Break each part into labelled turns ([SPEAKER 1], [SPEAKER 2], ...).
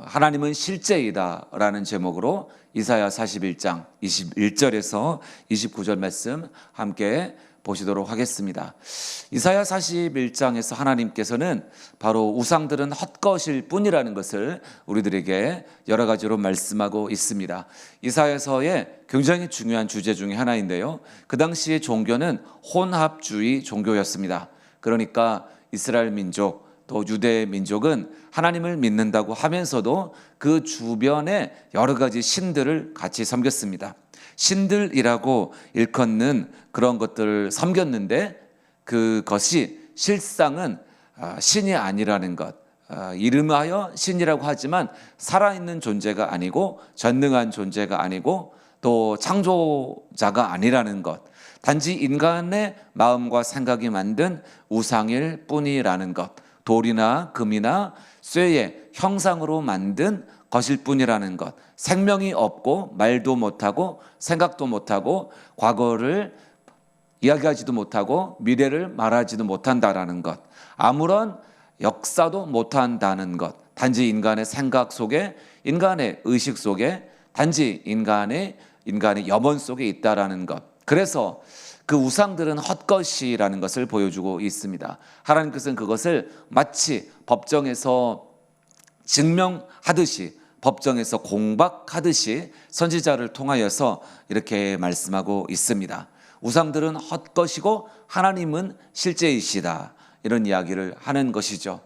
[SPEAKER 1] 하나님은 실제이다 라는 제목으로 이사야 41장 21절에서 29절 말씀 함께 보시도록 하겠습니다. 이사야 41장에서 하나님께서는 바로 우상들은 헛것일 뿐이라는 것을 우리들에게 여러 가지로 말씀하고 있습니다. 이사야서의 굉장히 중요한 주제 중에 하나인데요, 그 당시의 종교는 혼합주의 종교였습니다. 그러니까 이스라엘 민족 또 유대 민족은 하나님을 믿는다고 하면서도 그 주변에 여러 가지 신들을 같이 섬겼습니다. 신들이라고 일컫는 그런 것들을 섬겼는데 그것이 실상은 신이 아니라는 것, 이름하여 신이라고 하지만 살아있는 존재가 아니고 전능한 존재가 아니고 또 창조자가 아니라는 것, 단지 인간의 마음과 생각이 만든 우상일 뿐이라는 것, 돌이나 금이나 쇠의 형상으로 만든 것일 뿐이라는 것, 생명이 없고 말도 못하고 생각도 못하고 과거를 이야기하지도 못하고 미래를 말하지도 못한다라는 것, 아무런 역사도 못한다는 것, 단지 인간의 생각 속에, 인간의 의식 속에, 단지 인간의 염원 속에 있다라는 것. 그래서 그 우상들은 헛것이라는 것을 보여주고 있습니다. 하나님께서는 그것을 마치 법정에서 증명하듯이, 법정에서 공박하듯이 선지자를 통하여서 이렇게 말씀하고 있습니다. 우상들은 헛것이고 하나님은 실제이시다, 이런 이야기를 하는 것이죠.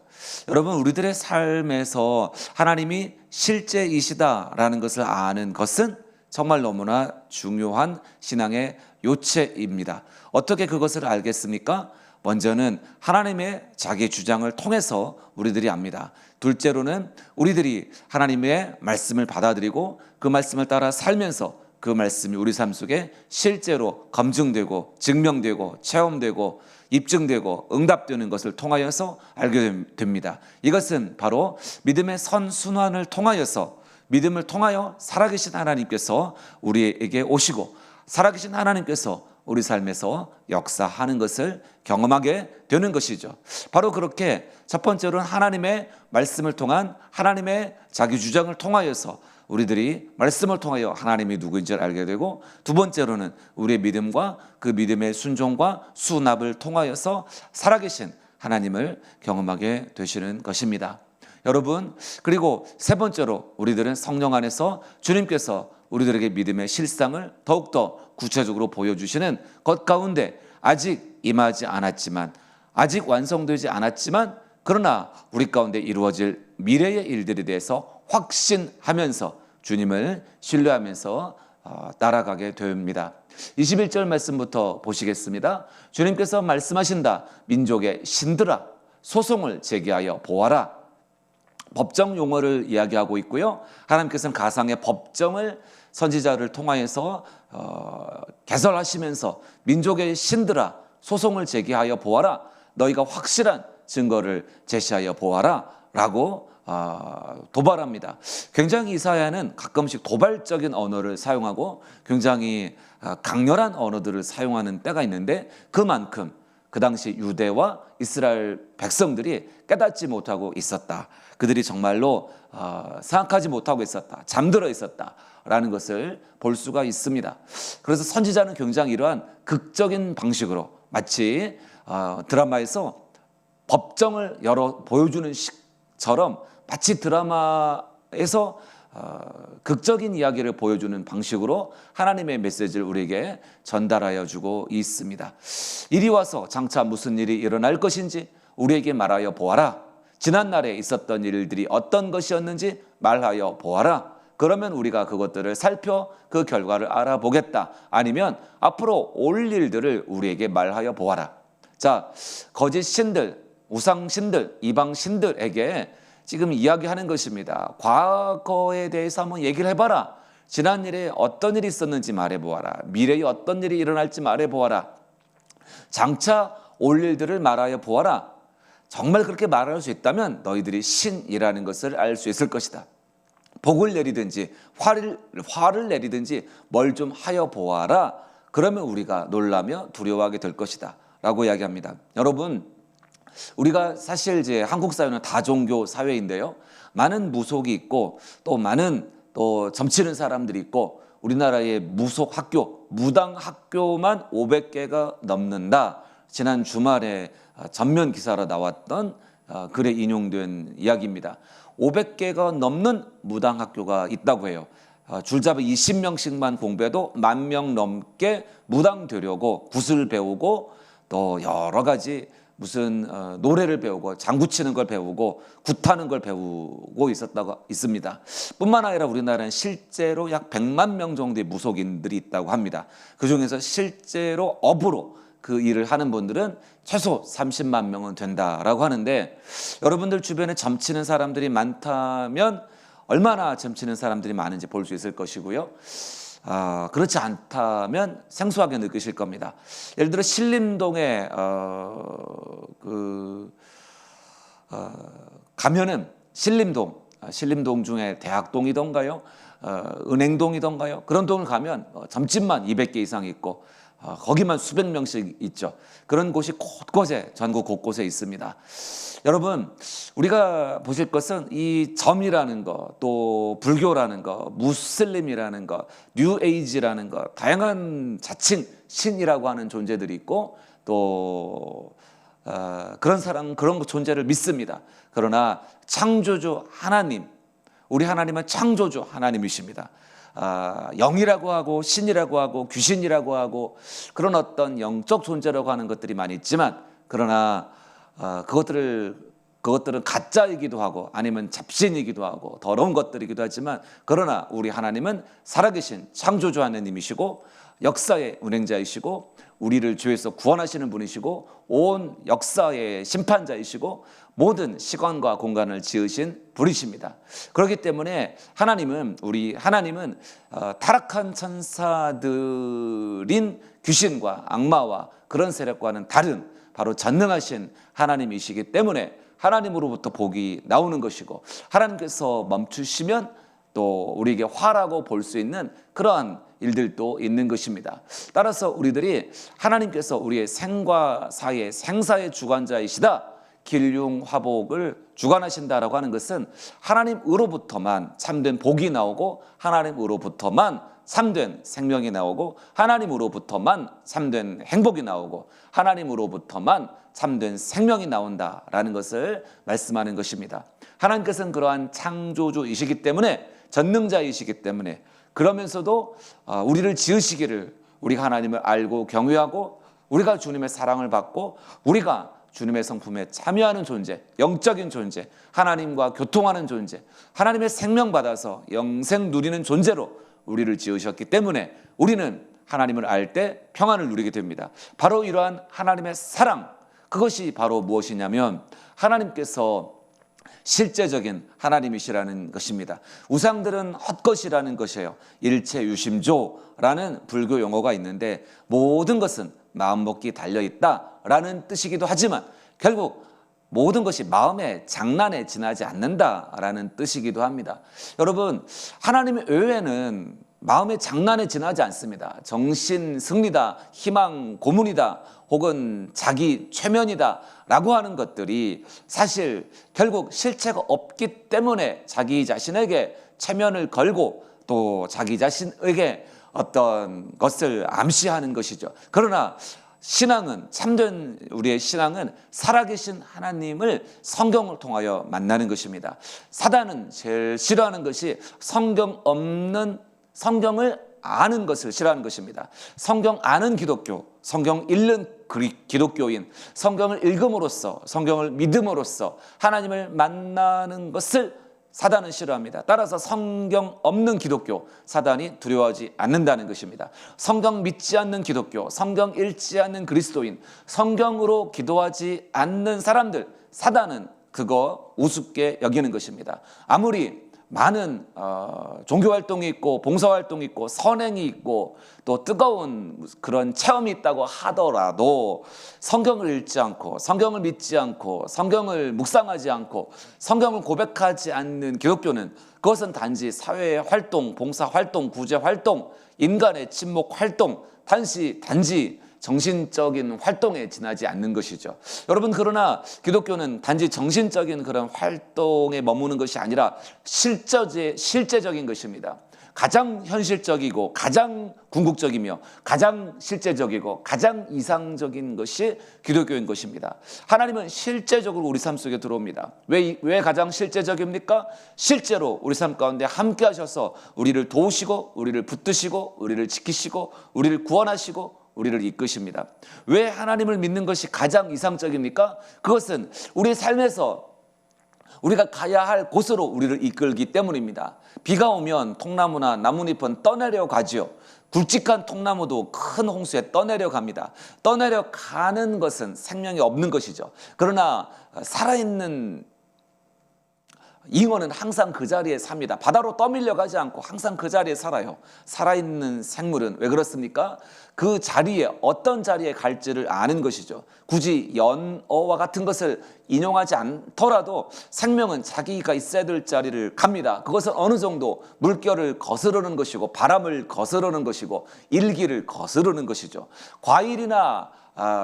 [SPEAKER 1] 여러분, 우리들의 삶에서 하나님이 실제이시다라는 것을 아는 것은 정말 너무나 중요한 신앙의 요체입니다. 어떻게 그것을 알겠습니까? 먼저는 하나님의 자기 주장을 통해서 우리들이 압니다. 둘째로는 우리들이 하나님의 말씀을 받아들이고 그 말씀을 따라 살면서 그 말씀이 우리 삶 속에 실제로 검증되고 증명되고 체험되고 입증되고 응답되는 것을 통하여서 알게 됩니다. 이것은 바로 믿음의 선순환을 통하여서, 믿음을 통하여 살아계신 하나님께서 우리에게 오시고 살아계신 하나님께서 우리 삶에서 역사하는 것을 경험하게 되는 것이죠. 바로 그렇게 첫 번째로는 하나님의 말씀을 통한 하나님의 자기 주장을 통하여서 우리들이 말씀을 통하여 하나님이 누구인지를 알게 되고, 두 번째로는 우리의 믿음과 그 믿음의 순종과 수납을 통하여서 살아계신 하나님을 경험하게 되시는 것입니다. 여러분, 그리고 세 번째로 우리들은 성령 안에서 주님께서 우리들에게 믿음의 실상을 더욱더 구체적으로 보여주시는 것 가운데 아직 임하지 않았지만, 아직 완성되지 않았지만, 그러나 우리 가운데 이루어질 미래의 일들에 대해서 확신하면서 주님을 신뢰하면서 따라가게 됩니다. 21절 말씀부터 보시겠습니다. 주님께서 말씀하신다. 민족의 신들아, 소송을 제기하여 보아라. 법정 용어를 이야기하고 있고요, 하나님께서는 가상의 법정을 선지자를 통하여서 개설하시면서 민족의 신들아, 소송을 제기하여 보아라. 너희가 확실한 증거를 제시하여 보아라 라고 도발합니다. 굉장히 이사야는 가끔씩 도발적인 언어를 사용하고 굉장히 강렬한 언어들을 사용하는 때가 있는데, 그만큼 그 당시 유대와 이스라엘 백성들이 깨닫지 못하고 있었다. 그들이 정말로 생각하지 못하고 있었다. 잠들어 있었다라는 것을 볼 수가 있습니다. 그래서 선지자는 굉장히 이러한 극적인 방식으로, 마치 드라마에서 법정을 보여주는 식처럼, 마치 드라마에서 극적인 이야기를 보여주는 방식으로 하나님의 메시지를 우리에게 전달하여 주고 있습니다. 이리 와서 장차 무슨 일이 일어날 것인지 우리에게 말하여 보아라. 지난날에 있었던 일들이 어떤 것이었는지 말하여 보아라. 그러면 우리가 그것들을 살펴 그 결과를 알아보겠다. 아니면 앞으로 올 일들을 우리에게 말하여 보아라. 자, 거짓 신들, 우상 신들, 이방 신들에게 지금 이야기하는 것입니다. 과거에 대해서 한번 얘기를 해봐라. 지난 일에 어떤 일이 있었는지 말해보아라. 미래에 어떤 일이 일어날지 말해보아라. 장차 올 일들을 말하여 보아라. 정말 그렇게 말할 수 있다면 너희들이 신이라는 것을 알 수 있을 것이다. 복을 내리든지 화를 내리든지 뭘 좀 하여 보아라. 그러면 우리가 놀라며 두려워하게 될 것이다 라고 이야기합니다. 여러분, 우리가 사실 이제 한국 사회는 다종교 사회인데요. 많은 무속이 있고 또 많은 또 점치는 사람들이 있고 우리나라의 무속 학교, 무당 학교만 500개가 넘는다. 지난 주말에 전면 기사로 나왔던 글에 인용된 이야기입니다. 500개가 넘는 무당 학교가 있다고 해요. 줄잡아 20명씩만 공부해도 10,000명 넘게 무당 되려고 굿을 배우고 또 여러 가지 무슨 노래를 배우고 장구 치는 걸 배우고 굿하는 걸 배우고 있습니다. 뿐만 아니라 우리나라는 실제로 약 100만 명 정도의 무속인들이 있다고 합니다. 그중에서 실제로 업으로 그 일을 하는 분들은 최소 30만 명은 된다라고 하는데, 여러분들 주변에 점치는 사람들이 많다면 얼마나 점치는 사람들이 많은지 볼 수 있을 것이고요. 그렇지 않다면 생소하게 느끼실 겁니다. 예를 들어 신림동에 가면은 신림동 중에 대학동이던가요, 은행동이던가요, 그런 동을 가면 점집만 200개 이상 있고 거기만 수백 명씩 있죠. 그런 곳이 곳곳에, 전국 곳곳에 있습니다. 여러분, 우리가 보실 것은 이 점이라는 거, 또 불교라는 거, 무슬림이라는 거, 뉴에이지라는 거, 다양한 자칭 신이라고 하는 존재들이 있고 또 그런 사람은 그런 존재를 믿습니다. 그러나 창조주 하나님, 우리 하나님은 창조주 하나님이십니다. 영이라고 하고 신이라고 하고 귀신이라고 하고 그런 어떤 영적 존재라고 하는 것들이 많이 있지만, 그러나 그것들은 가짜이기도 하고 아니면 잡신이기도 하고 더러운 것들이기도 하지만, 그러나 우리 하나님은 살아계신 창조주 하나님이시고 역사의 운행자이시고 우리를 죄에서 구원하시는 분이시고 온 역사의 심판자이시고 모든 시간과 공간을 지으신 분이십니다. 그렇기 때문에 하나님은 타락한 천사들인 귀신과 악마와 그런 세력과는 다른 바로 전능하신 하나님이시기 때문에 하나님으로부터 복이 나오는 것이고, 하나님께서 멈추시면 또 우리에게 화라고 볼 수 있는 그러한 일들도 있는 것입니다. 따라서 우리들이 하나님께서 우리의 생과 사의 생사의 주관자이시다, 길흉화복을 주관하신다라고 하는 것은 하나님으로부터만 참된 복이 나오고 하나님으로부터만 참된 생명이 나오고 하나님으로부터만 참된 행복이 나오고 하나님으로부터만 참된 생명이 나온다라는 것을 말씀하는 것입니다. 하나님께서는 그러한 창조주이시기 때문에, 전능자이시기 때문에, 그러면서도 우리를 지으시기를 우리가 하나님을 알고 경외하고 우리가 주님의 사랑을 받고 우리가 주님의 성품에 참여하는 존재, 영적인 존재, 하나님과 교통하는 존재, 하나님의 생명 받아서 영생 누리는 존재로 우리를 지으셨기 때문에 우리는 하나님을 알 때 평안을 누리게 됩니다. 바로 이러한 하나님의 사랑, 그것이 바로 무엇이냐면 하나님께서 실제적인 하나님이시라는 것입니다. 우상들은 헛것이라는 것이에요. 일체유심조라는 불교 용어가 있는데 모든 것은 마음먹기 달려있다라는 뜻이기도 하지만 결국 모든 것이 마음의 장난에 지나지 않는다라는 뜻이기도 합니다. 여러분, 하나님 외에는 마음의 장난에 지나지 않습니다. 정신 승리다, 희망 고문이다, 혹은 자기 최면이다 라고 하는 것들이 사실 결국 실체가 없기 때문에 자기 자신에게 최면을 걸고 또 자기 자신에게 어떤 것을 암시하는 것이죠. 그러나 신앙은, 참된 우리의 신앙은 살아계신 하나님을 성경을 통하여 만나는 것입니다. 사단은 제일 싫어하는 것이 성경을 아는 것을 싫어하는 것입니다. 성경 아는 기독교, 성경 읽는 기독교인, 성경을 읽음으로써, 성경을 믿음으로써 하나님을 만나는 것을 사단은 싫어합니다. 따라서 성경 없는 기독교, 사단이 두려워하지 않는다는 것입니다. 성경 믿지 않는 기독교, 성경 읽지 않는 그리스도인, 성경으로 기도하지 않는 사람들, 사단은 그거 우습게 여기는 것입니다. 아무리 많은 종교활동이 있고 봉사활동이 있고 선행이 있고 또 뜨거운 그런 체험이 있다고 하더라도 성경을 읽지 않고 성경을 믿지 않고 성경을 묵상하지 않고 성경을 고백하지 않는 기독교는, 그것은 단지 사회의 활동, 봉사활동, 구제활동, 인간의 친목활동, 단지 정신적인 활동에 지나지 않는 것이죠. 여러분, 그러나 기독교는 단지 정신적인 그런 활동에 머무는 것이 아니라 실제적인 것입니다. 가장 현실적이고 가장 궁극적이며 가장 실제적이고 가장 이상적인 것이 기독교인 것입니다. 하나님은 실제적으로 우리 삶 속에 들어옵니다. 왜 가장 실제적입니까? 실제로 우리 삶 가운데 함께 하셔서 우리를 도우시고 우리를 붙드시고 우리를 지키시고 우리를 구원하시고 우리를 이끄십니다. 왜 하나님을 믿는 것이 가장 이상적입니까? 그것은 우리 삶에서 우리가 가야 할 곳으로 우리를 이끌기 때문입니다. 비가 오면 통나무나 나뭇잎은 떠내려 가지요. 굵직한 통나무도 큰 홍수에 떠내려 갑니다. 떠내려 가는 것은 생명이 없는 것이죠. 그러나 살아있는 잉어는 항상 그 자리에 삽니다. 바다로 떠밀려 가지 않고 항상 그 자리에 살아요. 살아있는 생물은 왜 그렇습니까? 그 자리에, 어떤 자리에 갈지를 아는 것이죠. 굳이 연어와 같은 것을 인용하지 않더라도 생명은 자기가 있어야 될 자리를 갑니다. 그것은 어느 정도 물결을 거스르는 것이고 바람을 거스르는 것이고 일기를 거스르는 것이죠. 과일이나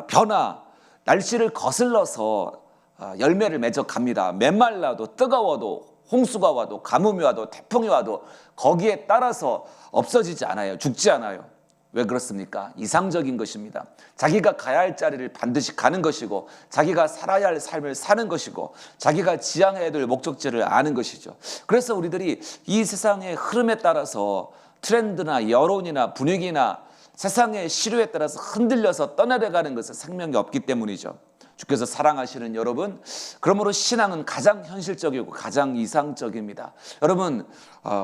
[SPEAKER 1] 벼나 날씨를 거슬러서 열매를 맺어 갑니다. 메말라도 뜨거워도 홍수가 와도 가뭄이 와도 태풍이 와도 거기에 따라서 없어지지 않아요. 죽지 않아요. 왜 그렇습니까? 이상적인 것입니다. 자기가 가야 할 자리를 반드시 가는 것이고 자기가 살아야 할 삶을 사는 것이고 자기가 지향해야 될 목적지를 아는 것이죠. 그래서 우리들이 이 세상의 흐름에 따라서 트렌드나 여론이나 분위기나 세상의 시류에 따라서 흔들려서 떠내려가는 것은 생명이 없기 때문이죠. 주께서 사랑하시는 여러분, 그러므로 신앙은 가장 현실적이고 가장 이상적입니다. 여러분,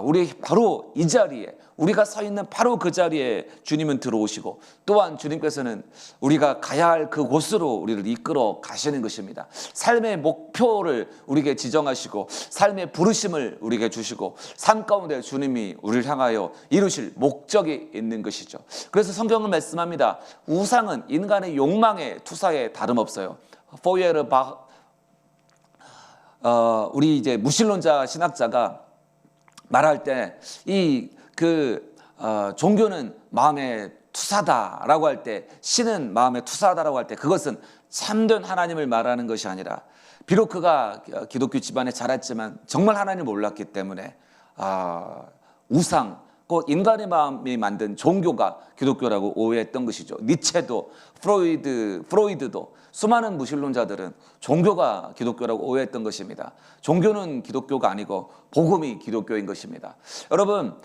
[SPEAKER 1] 우리 바로 이 자리에, 우리가 서 있는 바로 그 자리에 주님은 들어오시고 또한 주님께서는 우리가 가야 할 그곳으로 우리를 이끌어 가시는 것입니다. 삶의 목표를 우리에게 지정하시고 삶의 부르심을 우리에게 주시고 삶 가운데 주님이 우리를 향하여 이루실 목적이 있는 것이죠. 그래서 성경은 말씀합니다. 우상은 인간의 욕망의 투사에 다름없어요. 포이에르바흐, 우리 이제 무신론자 신학자가 말할 때 종교는 마음의 투사다라고 할 때, 신은 마음의 투사다라고 할 때 그것은 참된 하나님을 말하는 것이 아니라, 비록 그가 기독교 집안에 자랐지만 정말 하나님을 몰랐기 때문에 우상, 곧 인간의 마음이 만든 종교가 기독교라고 오해했던 것이죠. 니체도 프로이드도 수많은 무신론자들은 종교가 기독교라고 오해했던 것입니다. 종교는 기독교가 아니고 복음이 기독교인 것입니다. 여러분,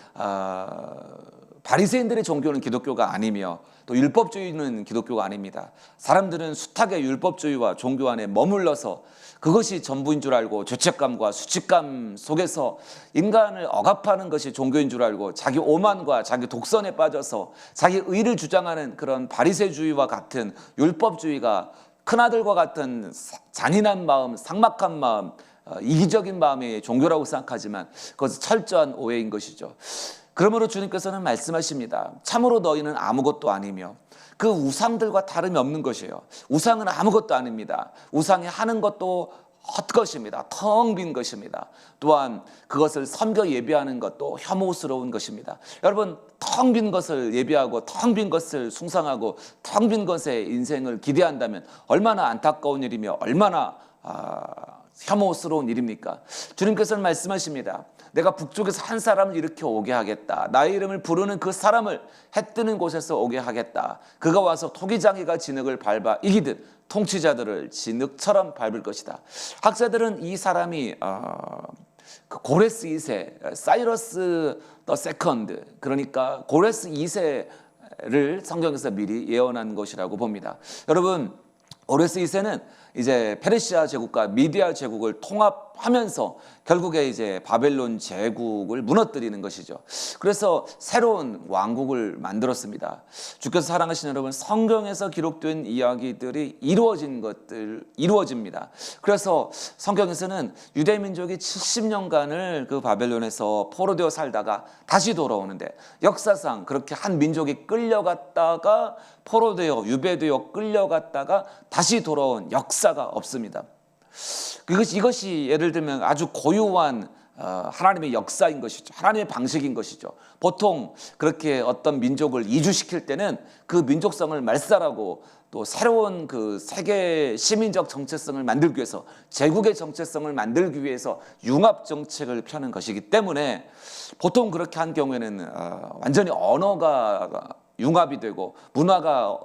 [SPEAKER 1] 바리새인들의 종교는 기독교가 아니며 또 율법주의는 기독교가 아닙니다. 사람들은 숱하게 율법주의와 종교 안에 머물러서 그것이 전부인 줄 알고 죄책감과 수치감 속에서 인간을 억압하는 것이 종교인 줄 알고 자기 오만과 자기 독선에 빠져서 자기 의를 주장하는 그런 바리새주의와 같은 율법주의가 큰아들과 같은 잔인한 마음, 삭막한 마음, 이기적인 마음의 종교라고 생각하지만 그것은 철저한 오해인 것이죠. 그러므로 주님께서는 말씀하십니다. 참으로 너희는 아무것도 아니며 그 우상들과 다름이 없는 것이에요. 우상은 아무것도 아닙니다. 우상이 하는 것도 헛것입니다. 텅 빈 것입니다. 또한 그것을 섬겨 예배하는 것도 혐오스러운 것입니다. 여러분, 텅 빈 것을 예배하고 텅 빈 것을 숭상하고 텅 빈 것에 인생을 기대한다면 얼마나 안타까운 일이며 얼마나 혐오스러운 일입니까? 주님께서는 말씀하십니다. 내가 북쪽에서 한 사람을 일으켜 오게 하겠다. 나의 이름을 부르는 그 사람을 해 뜨는 곳에서 오게 하겠다. 그가 와서 토기장이가 진흙을 밟아 이기듯 통치자들을 진흙처럼 밟을 것이다. 학자들은 이 사람이 그 고레스 2세, 사이러스 더 세컨드, 그러니까 고레스 2세를 성경에서 미리 예언한 것이라고 봅니다. 여러분, 고레스 2세는 이제 페르시아 제국과 미디아 제국을 통합하면서 결국에 이제 바벨론 제국을 무너뜨리는 것이죠. 그래서 새로운 왕국을 만들었습니다. 주께서 사랑하시는 여러분, 성경에서 기록된 이야기들이 이루어집니다. 그래서 성경에서는 유대 민족이 70년간을 그 바벨론에서 포로되어 살다가 다시 돌아오는데, 역사상 그렇게 한 민족이 끌려갔다가 포로되어 유배되어 끌려갔다가 다시 돌아온 역사가 없습니다. 이것이 예를 들면 아주 고유한 하나님의 역사인 것이죠. 하나님의 방식인 것이죠. 보통 그렇게 어떤 민족을 이주시킬 때는 그 민족성을 말살하고 또 새로운 그 세계 시민적 정체성을 만들기 위해서, 제국의 정체성을 만들기 위해서 융합 정책을 펴는 것이기 때문에 보통 그렇게 한 경우에는 완전히 언어가 융합이 되고 문화가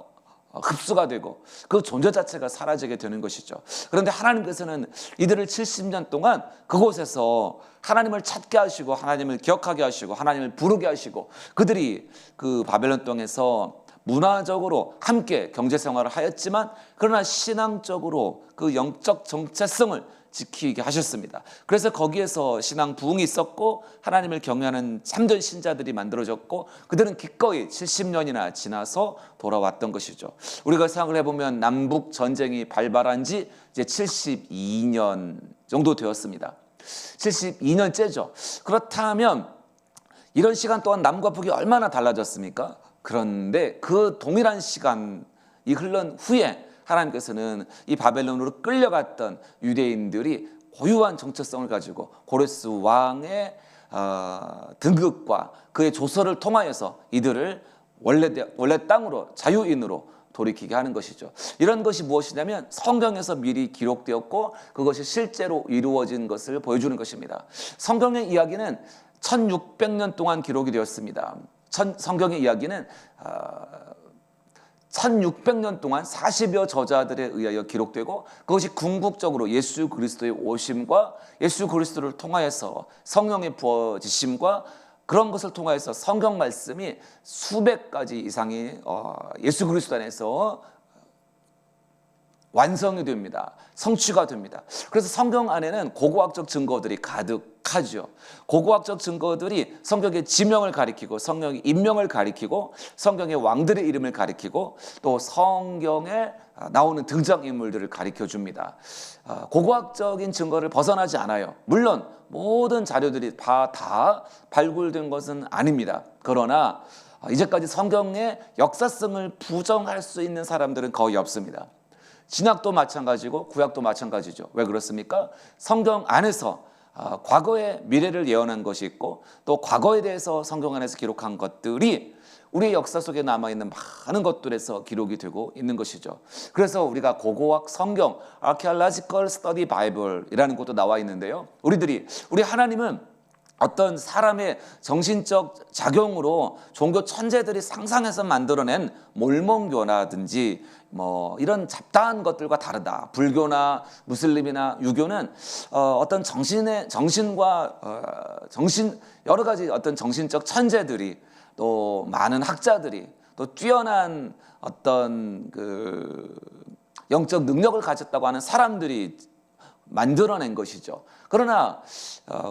[SPEAKER 1] 흡수가 되고 그 존재 자체가 사라지게 되는 것이죠. 그런데 하나님께서는 이들을 70년 동안 그곳에서 하나님을 찾게 하시고 하나님을 기억하게 하시고 하나님을 부르게 하시고, 그들이 그 바벨론 땅에서 문화적으로 함께 경제 생활을 하였지만 그러나 신앙적으로 그 영적 정체성을 지키게 하셨습니다. 그래서 거기에서 신앙 부흥이 있었고 하나님을 경외하는 참된 신자들이 만들어졌고 그들은 기꺼이 70년이나 지나서 돌아왔던 것이죠. 우리가 생각을 해보면 남북 전쟁이 발발한 지 이제 72년 정도 되었습니다. 72년째죠. 그렇다면 이런 시간 동안 남과 북이 얼마나 달라졌습니까? 그런데 그 동일한 시간이 흘른 후에 하나님께서는 이 바벨론으로 끌려갔던 유대인들이 고유한 정체성을 가지고 고레스 왕의 등극과 그의 조서를 통하여서 이들을 원래 땅으로, 자유인으로 돌이키게 하는 것이죠. 이런 것이 무엇이냐면 성경에서 미리 기록되었고 그것이 실제로 이루어진 것을 보여주는 것입니다. 성경의 이야기는 1600년 동안 기록이 되었습니다. 성경의 이야기는 1600년 동안 40여 저자들에 의하여 기록되고 그것이 궁극적으로 예수 그리스도의 오심과 예수 그리스도를 통하여서 성령의 부어지심과 그런 것을 통하여서 성경 말씀이 수백 가지 이상이 예수 그리스도 안에서 완성이 됩니다. 성취가 됩니다. 그래서 성경 안에는 고고학적 증거들이 가득하죠. 고고학적 증거들이 성경의 지명을 가리키고 성령의 인명을 가리키고 성경의 왕들의 이름을 가리키고 또 성경에 나오는 등장인물들을 가리켜 줍니다. 고고학적인 증거를 벗어나지 않아요. 물론 모든 자료들이 다 발굴된 것은 아닙니다. 그러나 이제까지 성경의 역사성을 부정할 수 있는 사람들은 거의 없습니다. 신약도 마찬가지고 구약도 마찬가지죠. 왜 그렇습니까? 성경 안에서 과거의 미래를 예언한 것이 있고 또 과거에 대해서 성경 안에서 기록한 것들이 우리의 역사 속에 남아있는 많은 것들에서 기록이 되고 있는 것이죠. 그래서 우리가 고고학 성경, Archaeological Study Bible이라는 것도 나와 있는데요. 우리 하나님은 어떤 사람의 정신적 작용으로 종교 천재들이 상상해서 만들어낸 몰몬교라든지 이런 잡다한 것들과 다르다. 불교나 무슬림이나 유교는 어떤 정신과 여러 가지 어떤 정신적 천재들이 또 많은 학자들이 또 뛰어난 어떤 그 영적 능력을 가졌다고 하는 사람들이 만들어낸 것이죠. 그러나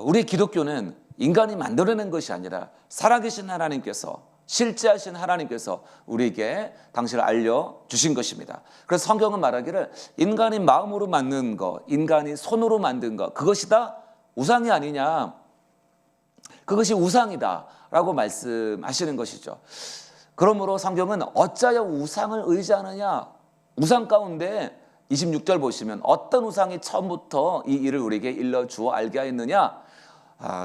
[SPEAKER 1] 우리 기독교는 인간이 만들어낸 것이 아니라 살아계신 하나님께서, 실제하신 하나님께서 우리에게 당신을 알려주신 것입니다. 그래서 성경은 말하기를 인간이 마음으로 만든 것, 인간이 손으로 만든 것, 그것이 다 우상이 아니냐, 그것이 우상이다 라고 말씀하시는 것이죠. 그러므로 성경은 어찌하여 우상을 의지하느냐, 우상 가운데 26절 보시면 어떤 우상이 처음부터 이 일을 우리에게 일러주어 알게 하였느냐,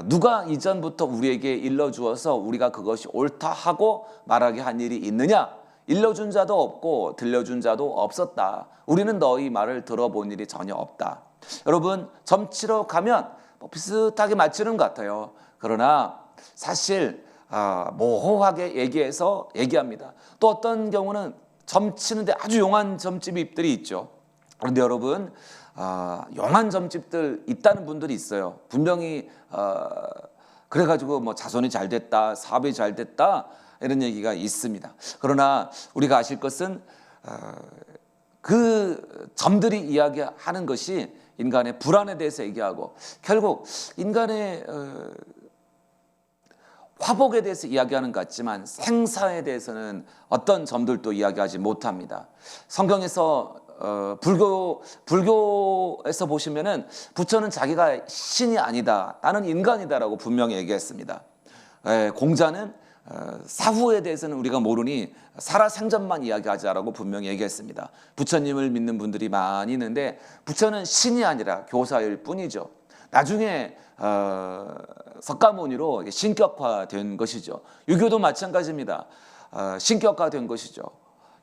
[SPEAKER 1] 누가 이전부터 우리에게 일러주어서 우리가 그것이 옳다 하고 말하게 한 일이 있느냐, 일러준 자도 없고 들려준 자도 없었다. 우리는 너희 말을 들어본 일이 전혀 없다. 여러분, 점치러 가면 비슷하게 맞추는 것 같아요. 그러나 사실 모호하게 얘기합니다. 또 어떤 경우는 점치는데 아주 용한 점집들이 있죠. 그런데 여러분, 용한 점집들 있다는 분들이 있어요. 분명히 그래가지고 자손이 잘 됐다, 사업이 잘 됐다 이런 얘기가 있습니다. 그러나 우리가 아실 것은 그 점들이 이야기하는 것이 인간의 불안에 대해서 얘기하고 결국 인간의 화복에 대해서 이야기하는 것 같지만 생사에 대해서는 어떤 점들도 이야기하지 못합니다. 성경에서 불교에서 보시면은 부처는 자기가 신이 아니다, 나는 인간이다라고 분명히 얘기했습니다. 공자는 사후에 대해서는 우리가 모르니 살아생전만 이야기하자라고 분명히 얘기했습니다. 부처님을 믿는 분들이 많이 있는데 부처는 신이 아니라 교사일 뿐이죠. 나중에 석가모니로 신격화된 것이죠. 유교도 마찬가지입니다. 신격화된 것이죠.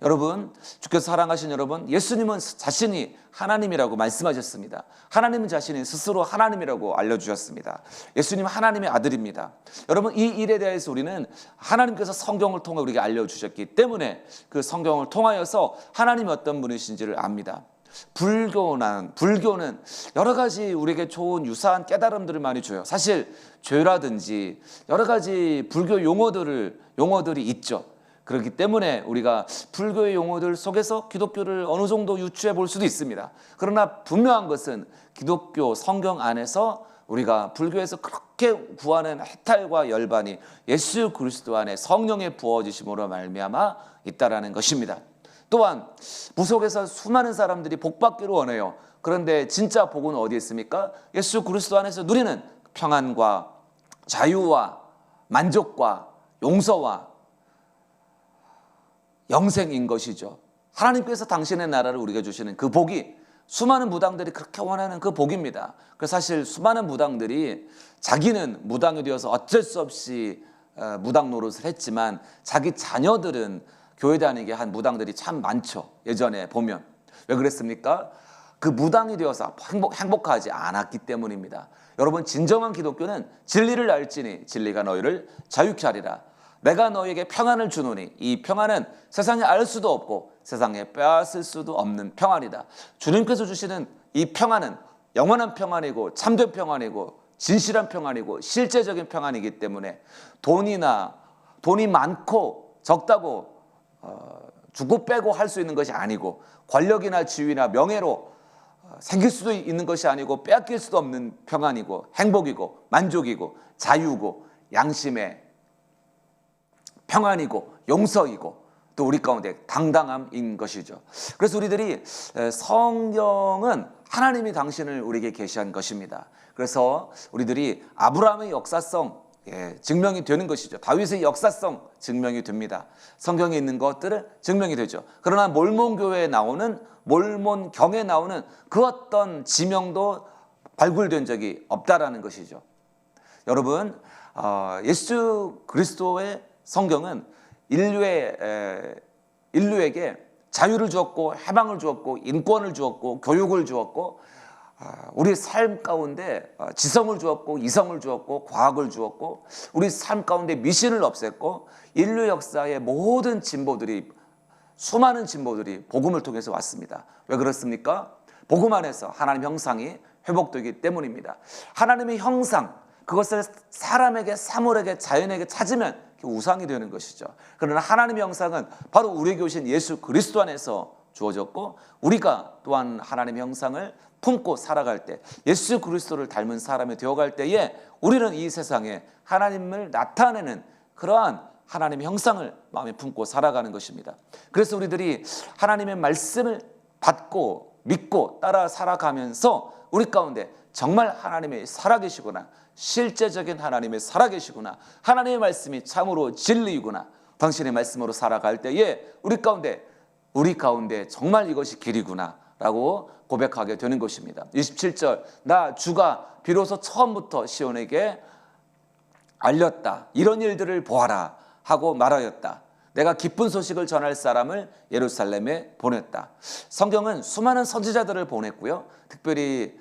[SPEAKER 1] 여러분, 주께서 사랑하신 여러분, 예수님은 자신이 하나님이라고 말씀하셨습니다. 하나님은 자신이 스스로 하나님이라고 알려주셨습니다. 예수님은 하나님의 아들입니다. 여러분, 이 일에 대해서 우리는 하나님께서 성경을 통해 우리에게 알려주셨기 때문에 그 성경을 통하여서 하나님이 어떤 분이신지를 압니다. 불교는 여러 가지 우리에게 좋은 유사한 깨달음들을 많이 줘요. 사실 죄라든지 여러 가지 불교 용어들이 있죠. 그렇기 때문에 우리가 불교의 용어들 속에서 기독교를 어느 정도 유추해 볼 수도 있습니다. 그러나 분명한 것은 기독교 성경 안에서 우리가 불교에서 그렇게 구하는 해탈과 열반이 예수 그리스도 안에 성령의 부어지심으로 말미암아 있다라는 것입니다. 또한 무속에서 수많은 사람들이 복 받기를 원해요. 그런데 진짜 복은 어디에 있습니까? 예수 그리스도 안에서 누리는 평안과 자유와 만족과 용서와 영생인 것이죠. 하나님께서 당신의 나라를 우리에게 주시는 그 복이 수많은 무당들이 그렇게 원하는 그 복입니다. 그래서 사실 수많은 무당들이 자기는 무당이 되어서 어쩔 수 없이 무당 노릇을 했지만 자기 자녀들은 교회 다니게 한 무당들이 참 많죠. 예전에 보면. 왜 그랬습니까? 그 무당이 되어서 행복하지 않았기 때문입니다. 여러분, 진정한 기독교는 진리를 알지니 진리가 너희를 자유케 하리라. 내가 너에게 평안을 주노니 이 평안은 세상에 알 수도 없고 세상에 빼앗을 수도 없는 평안이다. 주님께서 주시는 이 평안은 영원한 평안이고 참된 평안이고 진실한 평안이고 실제적인 평안이기 때문에 돈이 많고 적다고 주고 빼고 할 수 있는 것이 아니고 권력이나 지위나 명예로 생길 수도 있는 것이 아니고 빼앗길 수도 없는 평안이고 행복이고 만족이고 자유고 양심의 평안이고 용서이고 또 우리 가운데 당당함인 것이죠. 그래서 우리들이 성경은 하나님이 당신을 우리에게 계시한 것입니다. 그래서 우리들이 아브라함의 역사성 증명이 되는 것이죠. 다윗의 역사성 증명이 됩니다. 성경에 있는 것들은 증명이 되죠. 그러나 몰몬경에 나오는 그 어떤 지명도 발굴된 적이 없다라는 것이죠. 여러분, 예수 그리스도의 성경은 인류에게 자유를 주었고 해방을 주었고 인권을 주었고 교육을 주었고 우리 삶 가운데 지성을 주었고 이성을 주었고 과학을 주었고 우리 삶 가운데 미신을 없앴고 인류 역사의 모든 수많은 진보들이 복음을 통해서 왔습니다. 왜 그렇습니까? 복음 안에서 하나님 형상이 회복되기 때문입니다. 하나님의 형상, 그것을 사람에게, 사물에게, 자연에게 찾으면 우상이 되는 것이죠. 그러나 하나님의 형상은 바로 우리에게 오신 예수 그리스도 안에서 주어졌고 우리가 또한 하나님의 형상을 품고 살아갈 때 예수 그리스도를 닮은 사람이 되어갈 때에 우리는 이 세상에 하나님을 나타내는 그러한 하나님의 형상을 마음에 품고 살아가는 것입니다. 그래서 우리들이 하나님의 말씀을 받고 믿고 따라 살아가면서 우리 가운데 정말 하나님의 살아계시구나, 실제적인 하나님의 살아계시구나, 하나님의 말씀이 참으로 진리이구나, 당신의 말씀으로 살아갈 때에 우리 가운데 정말 이것이 길이구나 라고 고백하게 되는 것입니다. 27절, 나 주가 비로소 처음부터 시온에게 알렸다. 이런 일들을 보아라 하고 말하였다. 내가 기쁜 소식을 전할 사람을 예루살렘에 보냈다. 성경은 수많은 선지자들을 보냈고요. 특별히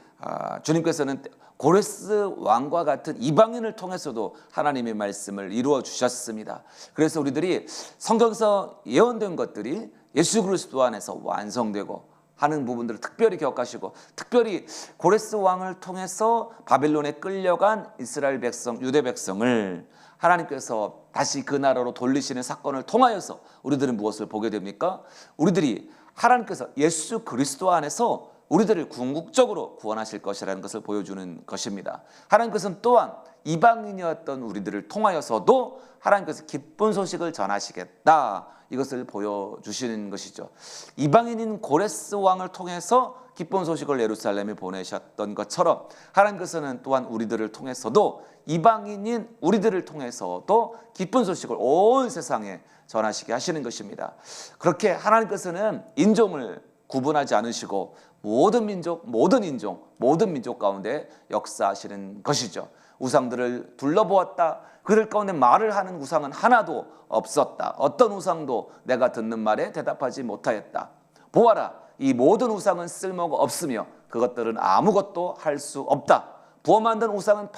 [SPEAKER 1] 주님께서는 고레스 왕과 같은 이방인을 통해서도 하나님의 말씀을 이루어 주셨습니다. 그래서 우리들이 성경에서 예언된 것들이 예수 그리스도 안에서 완성되고 하는 부분들을 특별히 기억하시고, 특별히 고레스 왕을 통해서 바벨론에 끌려간 이스라엘 백성, 유대 백성을 하나님께서 다시 그 나라로 돌리시는 사건을 통하여서 우리들은 무엇을 보게 됩니까? 우리들이 하나님께서 예수 그리스도 안에서 우리들을 궁극적으로 구원하실 것이라는 것을 보여주는 것입니다. 하나님께서는 또한 이방인이었던 우리들을 통하여서도 하나님께서 기쁜 소식을 전하시겠다, 이것을 보여주시는 것이죠. 이방인인 고레스 왕을 통해서 기쁜 소식을 예루살렘에 보내셨던 것처럼 하나님께서는 또한 우리들을 통해서도, 이방인인 우리들을 통해서도 기쁜 소식을 온 세상에 전하시게 하시는 것입니다. 그렇게 하나님께서는 인종을 구분하지 않으시고 모든 민족, 모든 인종, 모든 민족 가운데 역사하시는 것이죠. 우상들을 둘러보았다. 그들 가운데 말을 하는 우상은 하나도 없었다. 어떤 우상도 내가 듣는 말에 대답하지 못하였다. 보아라, 이 모든 우상은 쓸모가 없으며 그것들은 아무것도 할 수 없다. 부어 만든 우상은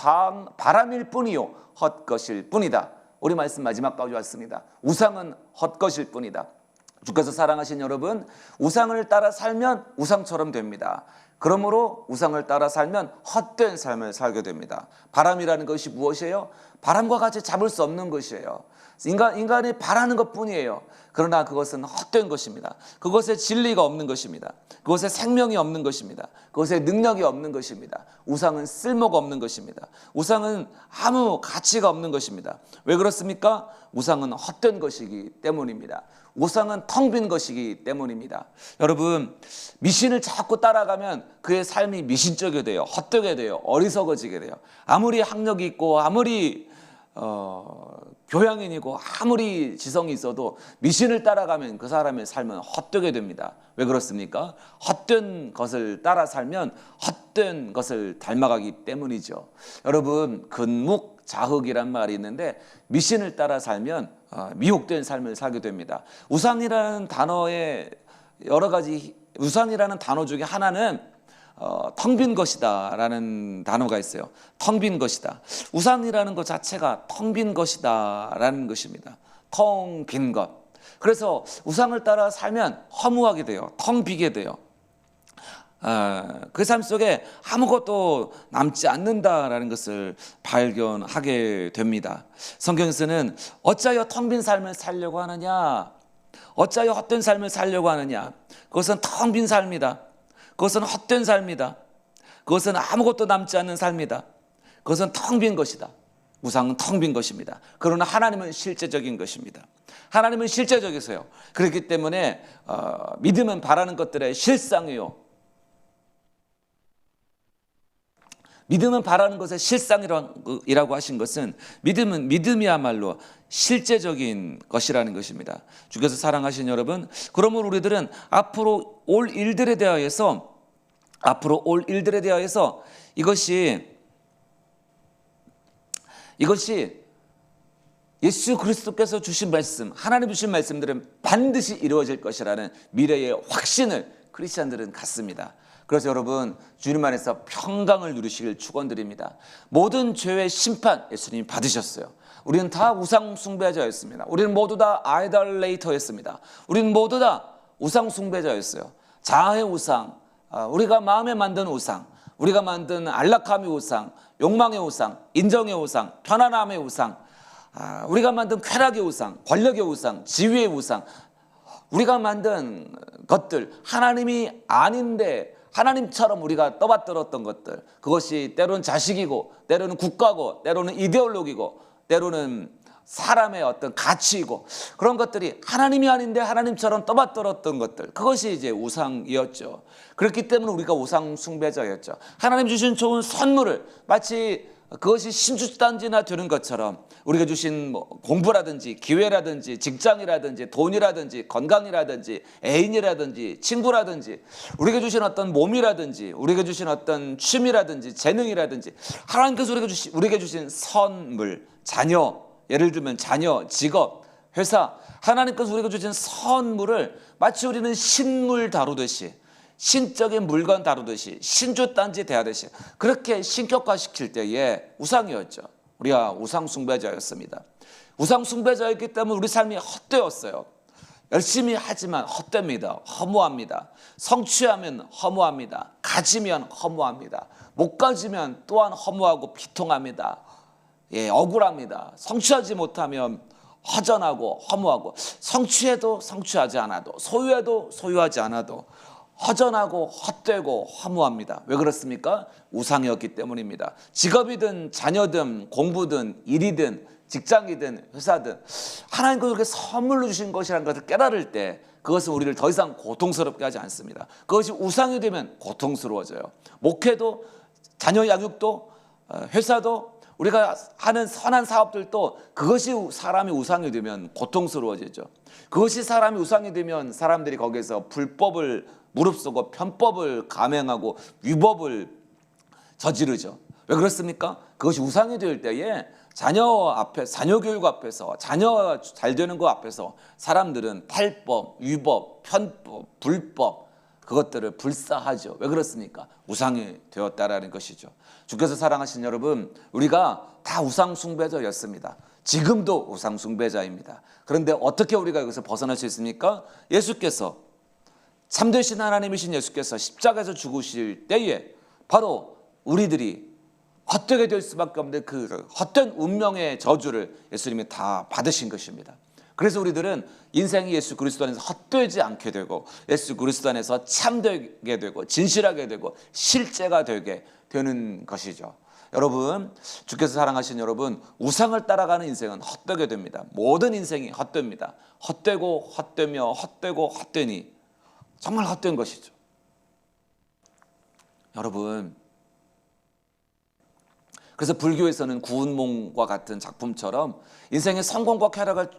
[SPEAKER 1] 바람일 뿐이요 헛것일 뿐이다. 우리 말씀 마지막까지 왔습니다. 우상은 헛것일 뿐이다. 주께서 사랑하신 여러분, 우상을 따라 살면 우상처럼 됩니다. 그러므로 우상을 따라 살면 헛된 삶을 살게 됩니다. 바람이라는 것이 무엇이에요? 바람과 같이 잡을 수 없는 것이에요. 인간이 바라는 것뿐이에요. 그러나 그것은 헛된 것입니다. 그것에 진리가 없는 것입니다. 그것에 생명이 없는 것입니다. 그것에 능력이 없는 것입니다. 우상은 쓸모가 없는 것입니다. 우상은 아무 가치가 없는 것입니다. 왜 그렇습니까? 우상은 헛된 것이기 때문입니다. 우상은 텅 빈 것이기 때문입니다. 여러분, 미신을 자꾸 따라가면 그의 삶이 미신적이 돼요. 헛되게 돼요. 어리석어지게 돼요. 아무리 학력이 있고 아무리 교양인이고 아무리 지성이 있어도 미신을 따라가면 그 사람의 삶은 헛되게 됩니다. 왜 그렇습니까? 헛된 것을 따라 살면 헛된 것을 닮아가기 때문이죠. 여러분, 근묵자흑이란 말이 있는데 미신을 따라 살면 미혹된 삶을 살게 됩니다. 우상이라는 단어의 여러 가지, 우상이라는 단어 중에 하나는 텅 빈 것이다 라는 단어가 있어요. 텅 빈 것이다. 우상이라는 것 자체가 텅 빈 것이다 라는 것입니다. 텅 빈 것. 그래서 우상을 따라 살면 허무하게 돼요. 텅 비게 돼요. 그 삶 속에 아무것도 남지 않는다라는 것을 발견하게 됩니다. 성경에서는 어찌하여 텅 빈 삶을 살려고 하느냐, 어찌하여 헛된 삶을 살려고 하느냐, 그것은 텅 빈 삶이다. 그것은 헛된 삶이다. 그것은 아무것도 남지 않는 삶이다. 그것은 텅 빈 것이다. 우상은 텅 빈 것입니다. 그러나 하나님은 실제적인 것입니다. 하나님은 실제적이세요. 그렇기 때문에 믿음은 바라는 것들의 실상이요, 믿음은 바라는 것의 실상이라고 하신 것은 믿음이야말로 실제적인 것이라는 것입니다. 주께서 사랑하신 여러분, 그러므로 우리들은 앞으로 올 일들에 대하여서 이것이 예수 그리스도께서 주신 말씀, 하나님 주신 말씀들은 반드시 이루어질 것이라는 미래의 확신을 크리스찬들은 갖습니다. 그래서 여러분, 주님 안에서 평강을 누리시길 축원드립니다. 모든 죄의 심판 예수님이 받으셨어요. 우리는 다 우상 숭배자였습니다. 우리는 모두 다 아이돌레이터였습니다. 우리는 모두 다 우상 숭배자였어요. 자아의 우상, 우리가 마음에 만든 우상, 우리가 만든 안락함의 우상, 욕망의 우상, 인정의 우상, 편안함의 우상, 우리가 만든 쾌락의 우상, 권력의 우상, 지위의 우상, 우리가 만든 것들, 하나님이 아닌데 하나님처럼 우리가 떠받들었던 것들, 그것이 때로는 자식이고 때로는 국가고 때로는 이데올로기고 때로는 사람의 어떤 가치이고, 그런 것들이 하나님이 아닌데 하나님처럼 떠받들었던 것들, 그것이 이제 우상이었죠. 그렇기 때문에 우리가 우상 숭배자였죠. 하나님 주신 좋은 선물을 마치 그것이 신주단지나 되는 것처럼 우리가 주신 공부라든지 기회라든지 직장이라든지 돈이라든지 건강이라든지 애인이라든지 친구라든지 우리가 주신 어떤 몸이라든지 우리가 주신 어떤 취미라든지 재능이라든지 하나님께서 우리에게 주신 선물, 자녀, 예를 들면 자녀, 직업, 회사, 하나님께서 우리가 주신 선물을 마치 우리는 신물 다루듯이, 신적인 물건 다루듯이, 신주단지 대하듯이 그렇게 신격화시킬 때에 우상이었죠. 우리가 우상 숭배자였습니다. 우상 숭배자였기 때문에 우리 삶이 헛되었어요. 열심히 하지만 헛됩니다. 허무합니다. 성취하면 허무합니다. 가지면 허무합니다. 못 가지면 또한 허무하고 비통합니다. 억울합니다. 성취하지 못하면 허전하고 허무하고, 성취해도 성취하지 않아도, 소유해도 소유하지 않아도 허전하고 헛되고 허무합니다. 왜 그렇습니까? 우상이었기 때문입니다. 직업이든 자녀든 공부든 일이든 직장이든 회사든 하나님께서 그렇게 선물로 주신 것이라는 것을 깨달을 때 그것은 우리를 더 이상 고통스럽게 하지 않습니다. 그것이 우상이 되면 고통스러워져요. 목회도, 자녀 양육도, 회사도, 우리가 하는 선한 사업들도 그것이 사람이 우상이 되면 고통스러워지죠. 그것이 사람이 우상이 되면 사람들이 거기에서 불법을 무릅쓰고 편법을 감행하고 위법을 저지르죠. 왜 그렇습니까? 그것이 우상이 될 때에 자녀 교육 앞에서, 자녀가 잘 되는 것 앞에서 사람들은 탈법, 위법, 편법, 불법 그것들을 불사하죠. 왜 그렇습니까? 우상이 되었다라는 것이죠. 주께서 사랑하신 여러분, 우리가 다 우상 숭배자였습니다. 지금도 우상 숭배자입니다. 그런데 어떻게 우리가 여기서 벗어날 수 있습니까? 예수께서, 참되신 하나님이신 예수께서 십자가에서 죽으실 때에 바로 우리들이 헛되게 될 수밖에 없는 그 헛된 운명의 저주를 예수님이 다 받으신 것입니다. 그래서 우리들은 인생이 예수 그리스도 안에서 헛되지 않게 되고, 예수 그리스도 안에서 참되게 되고, 진실하게 되고, 실제가 되게 되는 것이죠. 여러분, 주께서 사랑하신 여러분, 우상을 따라가는 인생은 헛되게 됩니다. 모든 인생이 헛됩니다. 헛되고 헛되며 헛되고 헛되니 정말 헛된 것이죠. 여러분, 그래서 불교에서는 구운몽과 같은 작품처럼 인생의 성공과 쾌락을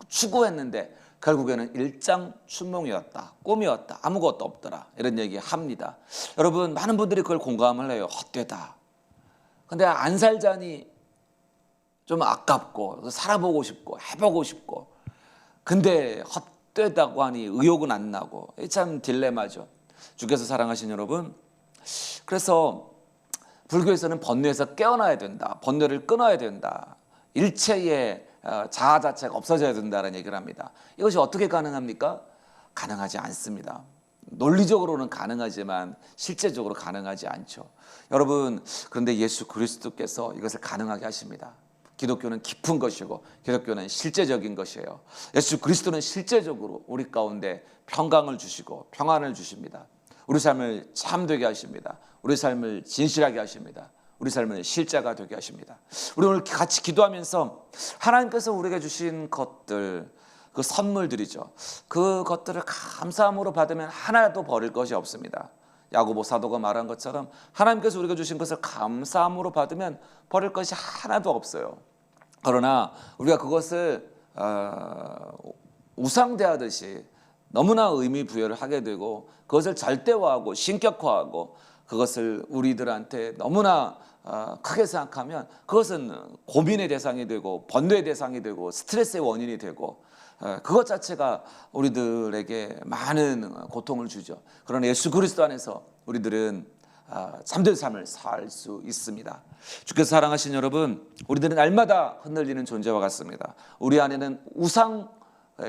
[SPEAKER 1] 추구했는데 결국에는 일장춘몽이었다, 꿈이었다, 아무것도 없더라, 이런 얘기 합니다. 여러분, 많은 분들이 그걸 공감을 해요. 헛되다. 근데 안 살자니 좀 아깝고 살아보고 싶고 해보고 싶고, 근데 헛되다고 하니 의욕은 안 나고, 참 딜레마죠. 주께서 사랑하신 여러분, 그래서 불교에서는 번뇌에서 깨어나야 된다, 번뇌를 끊어야 된다, 일체의 자아 자체가 없어져야 된다는 얘기를 합니다. 이것이 어떻게 가능합니까? 가능하지 않습니다. 논리적으로는 가능하지만 실제적으로 가능하지 않죠. 여러분, 그런데 예수 그리스도께서 이것을 가능하게 하십니다. 기독교는 깊은 것이고 기독교는 실제적인 것이에요. 예수 그리스도는 실제적으로 우리 가운데 평강을 주시고 평안을 주십니다. 우리 삶을 참되게 하십니다. 우리 삶을 진실하게 하십니다. 우리 삶을 실제가 되게 하십니다. 우리 오늘 같이 기도하면서 하나님께서 우리에게 주신 것들, 그 선물들이죠, 그 것들을 감사함으로 받으면 하나도 버릴 것이 없습니다. 야고보 사도가 말한 것처럼 하나님께서 우리가 주신 것을 감사함으로 받으면 버릴 것이 하나도 없어요. 그러나 우리가 그것을 우상대하듯이 너무나 의미 부여를 하게 되고, 그것을 절대화하고 신격화하고, 그것을 우리들한테 너무나 크게 생각하면 그것은 고민의 대상이 되고 번뇌의 대상이 되고 스트레스의 원인이 되고, 그것 자체가 우리들에게 많은 고통을 주죠. 그러나 예수 그리스도 안에서 우리들은 참된 삶을 살 수 있습니다. 주께서 사랑하신 여러분, 우리들은 날마다 흔들리는 존재와 같습니다. 우리 안에는 우상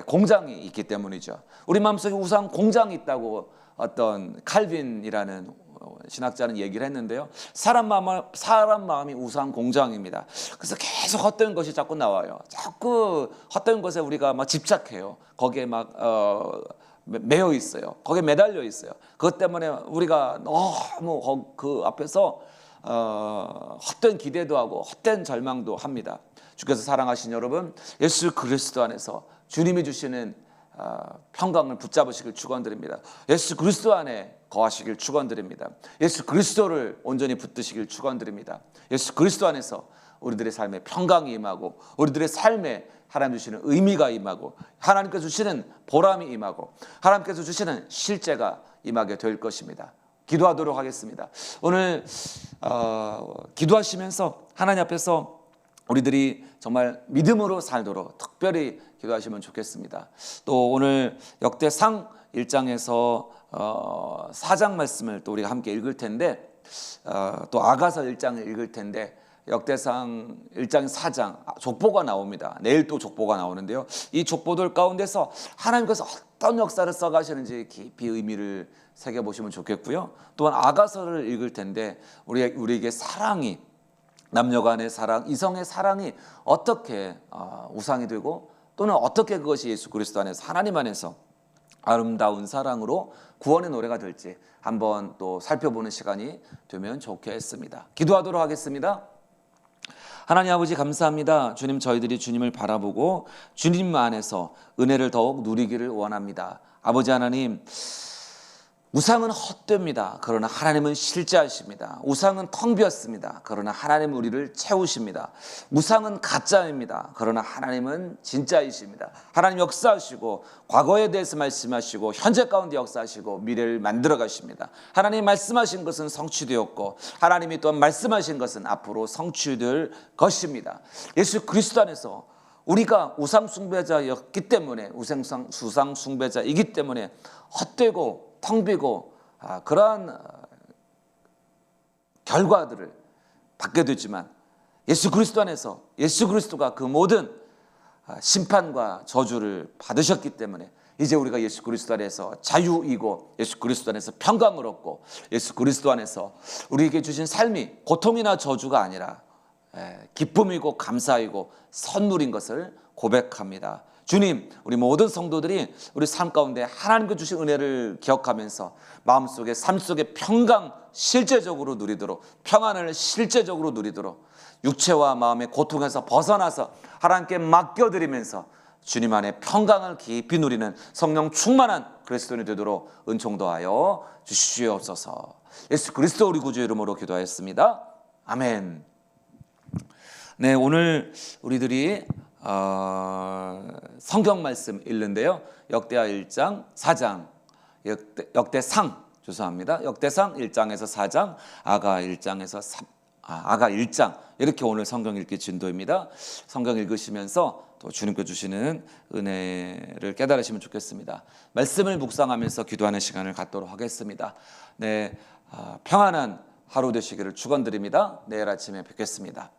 [SPEAKER 1] 공장이 있기 때문이죠. 우리 마음속에 우상 공장이 있다고 어떤 칼빈이라는 신학자는 얘기를 했는데요. 사람 마음이 우상 공장입니다. 그래서 계속 헛된 것이 자꾸 나와요. 자꾸 헛된 것에 우리가 막 집착해요. 거기에 막 매여 있어요. 거기에 매달려 있어요. 그것 때문에 우리가 너무 그 앞에서 헛된 기대도 하고 헛된 절망도 합니다. 주께서 사랑하신 여러분, 예수 그리스도 안에서 주님이 주시는 평강을 붙잡으시길 축원드립니다. 예수 그리스도 안에 거하시길 축원드립니다. 예수 그리스도를 온전히 붙드시길 축원드립니다. 예수 그리스도 안에서 우리들의 삶에 평강이 임하고, 우리들의 삶에 하나님 주시는 의미가 임하고, 하나님께서 주시는 보람이 임하고, 하나님께서 주시는 실제가 임하게 될 것입니다. 기도하도록 하겠습니다. 오늘 기도하시면서 하나님 앞에서 우리들이 정말 믿음으로 살도록 특별히 기도하시면 좋겠습니다. 또 오늘 역대상 1장에서 4장 말씀을 또 우리가 함께 읽을 텐데, 또 아가서 1장을 읽을 텐데, 역대상 1장 4장 족보가 나옵니다. 내일 또 족보가 나오는데요, 이 족보들 가운데서 하나님께서 어떤 역사를 써가시는지 깊이 의미를 새겨보시면 좋겠고요. 또한 아가서를 읽을 텐데 우리에게 사랑이, 남녀간의 사랑, 이성의 사랑이 어떻게 우상이 되고, 또는 어떻게 그것이 예수 그리스도 안에서, 하나님 안에서 아름다운 사랑으로 구원의 노래가 될지 한번 또 살펴보는 시간이 되면 좋겠습니다. 기도하도록 하겠습니다. 하나님 아버지, 감사합니다. 주님, 저희들이 주님을 바라보고 주님 안에서 은혜를 더욱 누리기를 원합니다. 아버지 하나님, 우상은 헛됩니다. 그러나 하나님은 실제하십니다. 우상은 텅 비었습니다. 그러나 하나님은 우리를 채우십니다. 우상은 가짜입니다. 그러나 하나님은 진짜이십니다. 하나님 역사하시고 과거에 대해서 말씀하시고 현재 가운데 역사하시고 미래를 만들어 가십니다. 하나님이 말씀하신 것은 성취되었고 하나님이 또한 말씀하신 것은 앞으로 성취될 것입니다. 예수 그리스도 안에서 우리가 우상 숭배자였기 때문에 우상 숭배자이기 때문에 헛되고 텅 비고 그러한 결과들을 받게 되지만 예수 그리스도 안에서 예수 그리스도가 그 모든 심판과 저주를 받으셨기 때문에 이제 우리가 예수 그리스도 안에서 자유이고 예수 그리스도 안에서 평강을 얻고 예수 그리스도 안에서 우리에게 주신 삶이 고통이나 저주가 아니라 기쁨이고 감사이고 선물인 것을 고백합니다. 주님, 우리 모든 성도들이 우리 삶 가운데 하나님께 주신 은혜를 기억하면서 마음속에 삶 속에 평강 실제적으로 누리도록 평안을 실제적으로 누리도록 육체와 마음의 고통에서 벗어나서 하나님께 맡겨드리면서 주님 안에 평강을 깊이 누리는 성령 충만한 그리스도인이 되도록 은총 더하여 주시옵소서. 예수 그리스도 우리 구주 이름으로 기도하였습니다. 아멘. 네, 오늘 우리들이 성경 말씀 읽는데요. 역대하 1장 4장 역대상 죄송합니다. 역대상 1장에서 4장 아가 1장에서 아가 1장 이렇게 오늘 성경 읽기 진도입니다. 성경 읽으시면서 또 주님께 주시는 은혜를 깨달으시면 좋겠습니다. 말씀을 묵상하면서 기도하는 시간을 갖도록 하겠습니다. 네, 평안한 하루 되시기를 축원드립니다. 내일 아침에 뵙겠습니다.